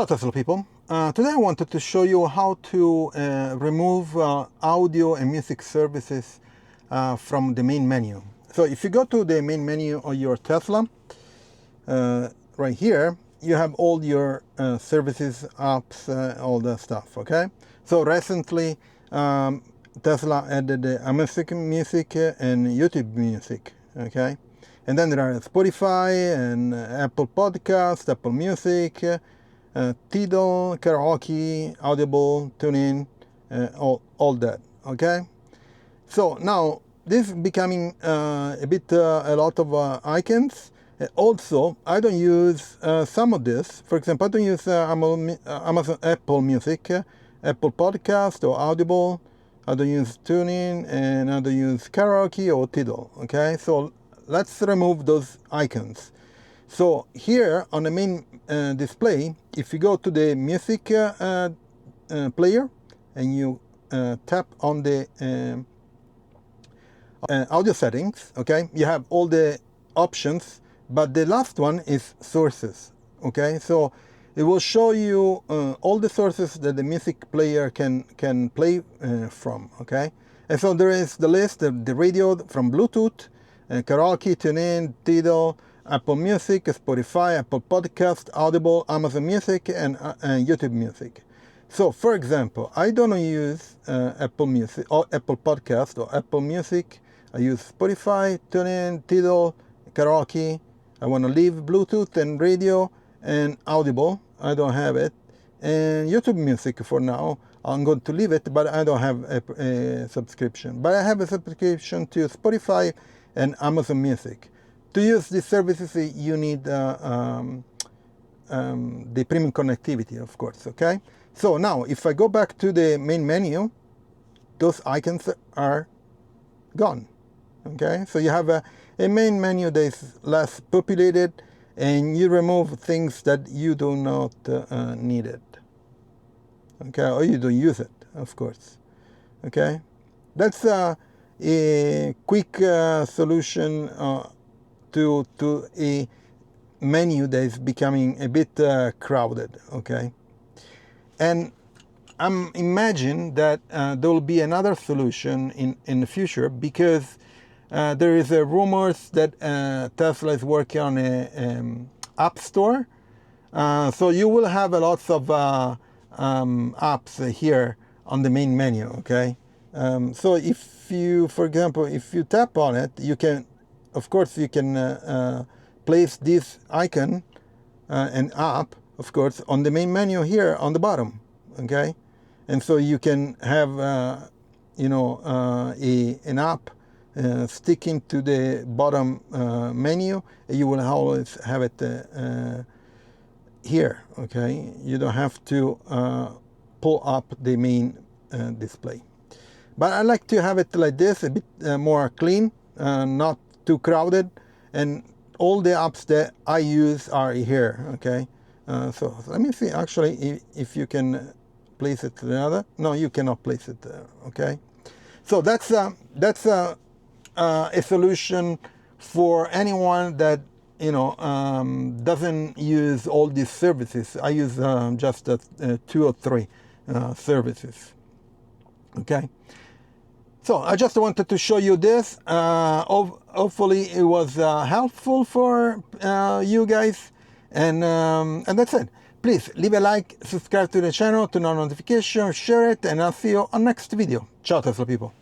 Ciao Tesla people. Today I wanted to show you how to remove audio and music services from the main menu. So if you go to the main menu of your Tesla, right here, you have all your services, apps, all that stuff, okay? So recently, Tesla added Amazon Music and YouTube Music, okay? And then there are Spotify and Apple Podcast, Apple Music, Tidal, Karaoke, Audible, TuneIn, all that, okay? So now this is becoming a lot of icons. Also, I don't use some of this. For example, I don't use Amazon Apple Music, Apple Podcast or Audible. I don't use TuneIn, and I don't use Karaoke or Tidal, okay? So let's remove those icons. So here on the main display, if you go to the music player and you tap on the audio settings, okay, you have all the options, but the last one is sources, okay? So it will show you all the sources that the music player can play from, okay? And so there is the list, the radio from Bluetooth, Karaoke, TuneIn, Tidal, Apple Music, Spotify, Apple Podcast, Audible, Amazon Music, and YouTube Music. So, for example, I don't use Apple Music or Apple Podcast or Apple Music. I use Spotify, TuneIn, Tidal, Karaoke. I want to leave Bluetooth and radio and Audible. I don't have it. And YouTube Music for now. I'm going to leave it, but I don't have a subscription. But I have a subscription to Spotify and Amazon Music. To use these services, you need the premium connectivity, of course, okay? So now, if I go back to the main menu, those icons are gone, okay? So you have a main menu that is less populated, and you remove things that you do not need it, okay? Or you don't use it, of course, okay? That's a quick solution to a menu that is becoming a bit crowded, okay? And I'm imagining that there will be another solution in the future, because there is rumors that Tesla is working on an app store. So you will have a lot of apps here on the main menu, okay? So if you, for example, if you tap on it, you can, of course, you can place this icon, an app, of course, on the main menu here on the bottom, okay? And so you can have, an app sticking to the bottom menu. You will always have it here, okay? You don't have to pull up the main display. But I like to have it like this, a bit more clean, not too crowded, and all the apps that I use are here, okay? So let me see actually if you can place it to the other. No, you cannot place it there, okay? So that's a solution for anyone that doesn't use all these services. I use just 2 or 3 services, okay? So I just wanted to show you this. Hopefully it was helpful for you guys, and that's it. Please leave a like, subscribe to the channel, turn on notifications, share it, and I'll see you on next video. Ciao Tesla people.